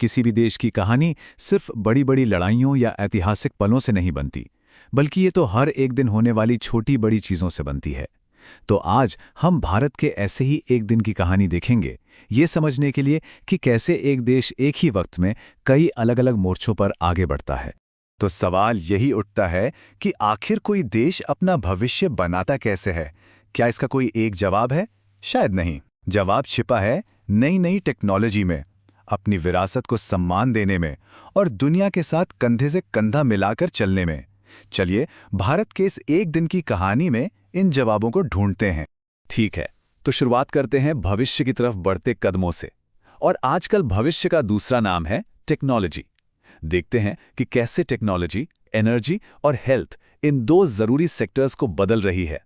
किसी भी देश की कहानी सिर्फ बड़ी बड़ी लड़ाइयों या ऐतिहासिक पलों से नहीं बनती, बल्कि ये तो हर एक दिन होने वाली छोटी बड़ी चीज़ों से बनती है। तो आज हम भारत के ऐसे ही एक दिन की कहानी देखेंगे, ये समझने के लिए कि कैसे एक देश एक ही वक्त में कई अलग अलग मोर्चों पर आगे बढ़ता है। तो सवाल यही उठता है कि आखिर कोई देश अपना भविष्य बनाता कैसे है? क्या इसका कोई एक जवाब है? शायद नहीं। जवाब छिपा है नई नई टेक्नोलॉजी में, अपनी विरासत को सम्मान देने में और दुनिया के साथ कंधे से कंधा मिलाकर चलने में। चलिए भारत के इस एक दिन की कहानी में इन जवाबों को ढूंढते हैं। ठीक है, तो शुरुआत करते हैं भविष्य की तरफ बढ़ते कदमों से। और आजकल भविष्य का दूसरा नाम है टेक्नोलॉजी। देखते हैं कि कैसे टेक्नोलॉजी, एनर्जी और हेल्थ इन दो जरूरी सेक्टर्स को बदल रही है।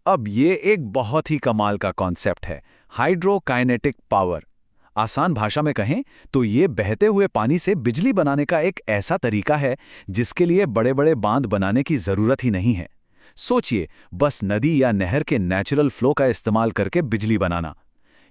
अब ये एक बहुत ही कमाल का कॉन्सेप्ट है, हाइड्रोकाइनेटिक पावर। आसान भाषा में कहें तो ये बहते हुए पानी से बिजली बनाने का एक ऐसा तरीका है जिसके लिए बड़े बड़े बांध बनाने की जरूरत ही नहीं है। सोचिए, बस नदी या नहर के नेचुरल फ्लो का इस्तेमाल करके बिजली बनाना।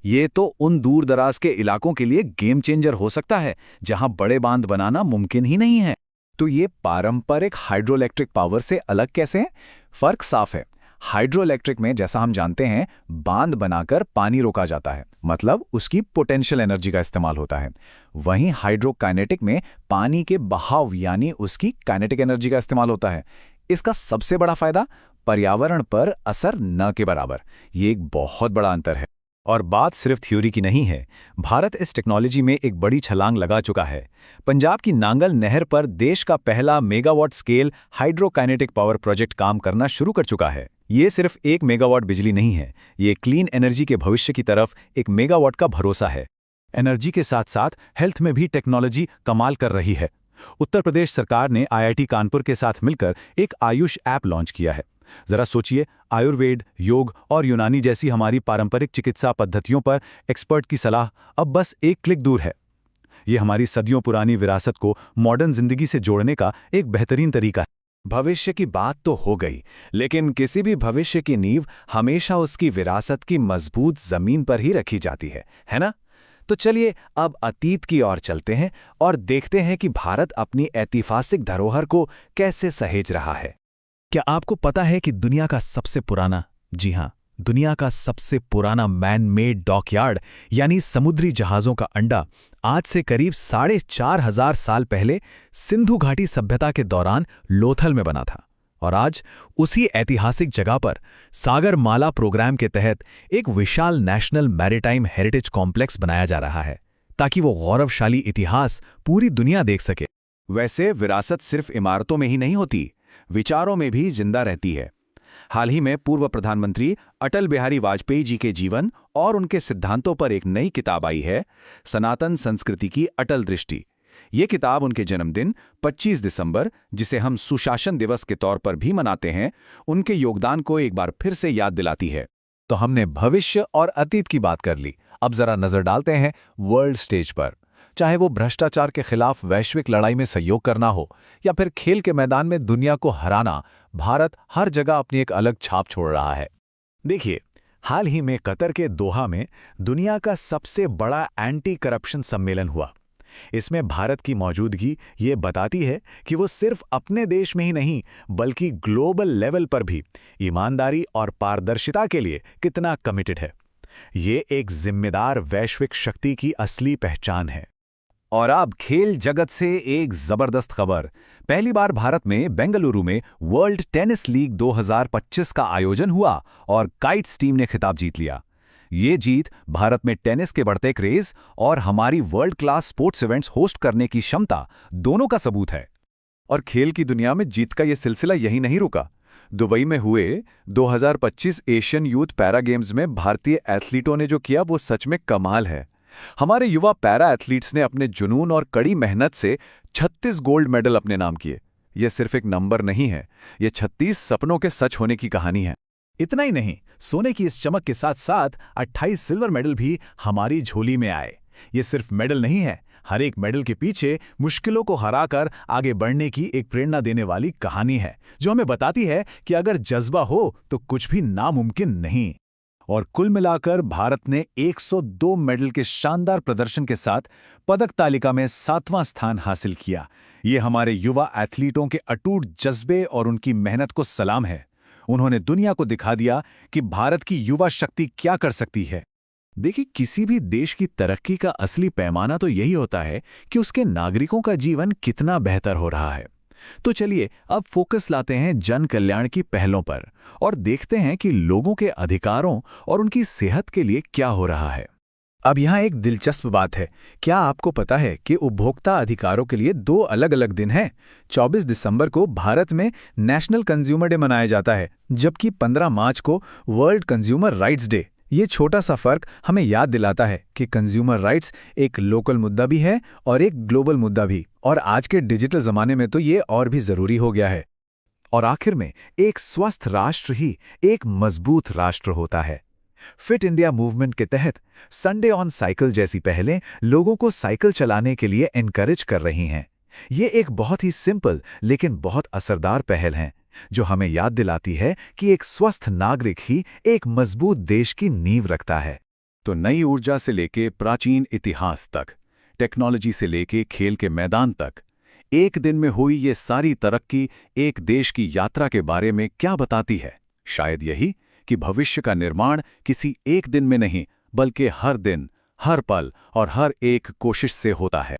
ये तो उन दूर दराज के इलाकों के लिए गेम चेंजर हो सकता है जहां बड़े बांध बनाना मुमकिन ही नहीं है। तो ये पारंपरिक हाइड्रोइलेक्ट्रिक पावर से अलग कैसे है? फर्क साफ है। हाइड्रोइलेक्ट्रिक में जैसा हम जानते हैं बांध बनाकर पानी रोका जाता है, मतलब उसकी पोटेंशियल एनर्जी का इस्तेमाल होता है। वहीं हाइड्रोकाइनेटिक में पानी के बहाव यानी उसकी काइनेटिक एनर्जी का इस्तेमाल होता है। इसका सबसे बड़ा फायदा पर्यावरण पर असर न के बराबर। ये एक बहुत बड़ा अंतर है। और बात सिर्फ थ्योरी की नहीं है, भारत इस टेक्नोलॉजी में एक बड़ी छलांग लगा चुका है। पंजाब की नांगल नहर पर देश का पहला मेगावाट स्केल हाइड्रोकाइनेटिक पावर प्रोजेक्ट काम करना शुरू कर चुका है। ये सिर्फ 1 मेगावाट बिजली नहीं है, ये क्लीन एनर्जी के भविष्य की तरफ 1 मेगावाट का भरोसा है। एनर्जी के साथ साथ हेल्थ में भी टेक्नोलॉजी कमाल कर रही है। उत्तर प्रदेश सरकार ने IIT कानपुर के साथ मिलकर एक आयुष ऐप लॉन्च किया है। जरा सोचिए, आयुर्वेद, योग और यूनानी जैसी हमारी पारंपरिक चिकित्सा पद्धतियों पर एक्सपर्ट की सलाह अब बस एक क्लिक दूर है। ये हमारी सदियों पुरानी विरासत को मॉडर्न जिंदगी से जोड़ने का एक बेहतरीन तरीका है। भविष्य की बात तो हो गई, लेकिन किसी भी भविष्य की नींव हमेशा उसकी विरासत की मजबूत जमीन पर ही रखी जाती है ना? तो चलिए अब अतीत की ओर चलते हैं और देखते हैं कि भारत अपनी ऐतिहासिक धरोहर को कैसे सहेज रहा है। क्या आपको पता है कि दुनिया का सबसे पुराना, जी हां, दुनिया का सबसे पुराना मैन मेड डॉकयार्ड यानी समुद्री जहाज़ों का अड्डा आज से करीब 4,500 साल पहले सिंधु घाटी सभ्यता के दौरान लोथल में बना था। और आज उसी ऐतिहासिक जगह पर सागरमाला प्रोग्राम के तहत एक विशाल नेशनल मैरीटाइम हेरिटेज कॉम्प्लेक्स बनाया जा रहा है, ताकि वो गौरवशाली इतिहास पूरी दुनिया देख सके। वैसे विरासत सिर्फ इमारतों में ही नहीं होती, विचारों में भी जिंदा रहती है। हाल ही में पूर्व प्रधानमंत्री अटल बिहारी वाजपेयी जी के जीवन और उनके सिद्धांतों पर एक नई किताब आई है, सनातन संस्कृति की अटल दृष्टि। ये किताब उनके जन्मदिन 25 दिसंबर, जिसे हम सुशासन दिवस के तौर पर भी मनाते हैं, उनके योगदान को एक बार फिर से याद दिलाती है। तो हमने भविष्य और अतीत की बात कर ली, अब जरा नजर डालते हैं वर्ल्ड स्टेज पर। चाहे वो भ्रष्टाचार के खिलाफ वैश्विक लड़ाई में सहयोग करना हो या फिर खेल के मैदान में दुनिया को हराना, भारत हर जगह अपनी एक अलग छाप छोड़ रहा है। देखिए, हाल ही में कतर के दोहा में दुनिया का सबसे बड़ा एंटी करप्शन सम्मेलन हुआ। इसमें भारत की मौजूदगी ये बताती है कि वो सिर्फ अपने देश में ही नहीं, बल्कि ग्लोबल लेवल पर भी ईमानदारी और पारदर्शिता के लिए कितना कमिटेड है। ये एक जिम्मेदार वैश्विक शक्ति की असली पहचान है। और अब खेल जगत से एक जबरदस्त खबर। पहली बार भारत में बेंगलुरु में वर्ल्ड टेनिस लीग 2025 का आयोजन हुआ और काइट्स टीम ने खिताब जीत लिया। ये जीत भारत में टेनिस के बढ़ते क्रेज और हमारी world class sports events host करने की क्षमता दोनों का सबूत है। और खेल की दुनिया में जीत का ये सिलसिला यहीं नहीं रुका। दुबई में हुए 2025 एशियन यूथ पैरा गेम्स में भारतीय एथलीटों ने जो किया वो सच में कमाल है। हमारे युवा पैरा एथलीट्स ने अपने जुनून और कड़ी मेहनत से 36 गोल्ड मेडल अपने नाम किए। यह सिर्फ एक नंबर नहीं है, ये 36 सपनों के सच होने की कहानी है। इतना ही नहीं, सोने की इस चमक के साथ साथ 28 सिल्वर मेडल भी हमारी झोली में आए। ये सिर्फ मेडल नहीं है, हर एक मेडल के पीछे मुश्किलों को हराकर आगे बढ़ने की एक प्रेरणा देने वाली कहानी है, जो हमें बताती है कि अगर जज्बा हो तो कुछ भी नामुमकिन नहीं। और कुल मिलाकर भारत ने 102 मेडल के शानदार प्रदर्शन के साथ पदक तालिका में 7वां स्थान हासिल किया। ये हमारे युवा एथलीटों के अटूट जज्बे और उनकी मेहनत को सलाम है। उन्होंने दुनिया को दिखा दिया कि भारत की युवा शक्ति क्या कर सकती है। देखिए, किसी भी देश की तरक्की का असली पैमाना तो यही होता है कि उसके नागरिकों का जीवन कितना बेहतर हो रहा है। तो चलिए अब फोकस लाते हैं जन कल्याण की पहलों पर और देखते हैं कि लोगों के अधिकारों और उनकी सेहत के लिए क्या हो रहा है। अब यहाँ एक दिलचस्प बात है। क्या आपको पता है कि उपभोक्ता अधिकारों के लिए 2 अलग-अलग दिन हैं? 24 दिसंबर को भारत में नेशनल कंज्यूमर डे मनाया जाता है, जबकि 15 मार्च को वर्ल्ड कंज्यूमर राइट्स डे। ये छोटा सा फर्क हमें याद दिलाता है कि कंज्यूमर राइट्स एक लोकल मुद्दा भी है और एक ग्लोबल मुद्दा भी, और आज के डिजिटल जमाने में तो ये और भी जरूरी हो गया है। और आखिर में एक स्वस्थ राष्ट्र ही एक मजबूत राष्ट्र होता है। फिट इंडिया मूवमेंट के तहत संडे ऑन साइकिल जैसी पहलें लोगों को साइकिल चलाने के लिए एनकरेज कर रही हैं। ये एक बहुत ही सिंपल लेकिन बहुत असरदार पहल है, जो हमें याद दिलाती है कि एक स्वस्थ नागरिक ही एक मजबूत देश की नींव रखता है। तो नई ऊर्जा से लेके प्राचीन इतिहास तक, टेक्नोलॉजी से लेके खेल के मैदान तक, एक दिन में हुई ये सारी तरक्की एक देश की यात्रा के बारे में क्या बताती है? शायद यही कि भविष्य का निर्माण किसी एक दिन में नहीं, बल्कि हर दिन, हर पल और हर एक कोशिश से होता है।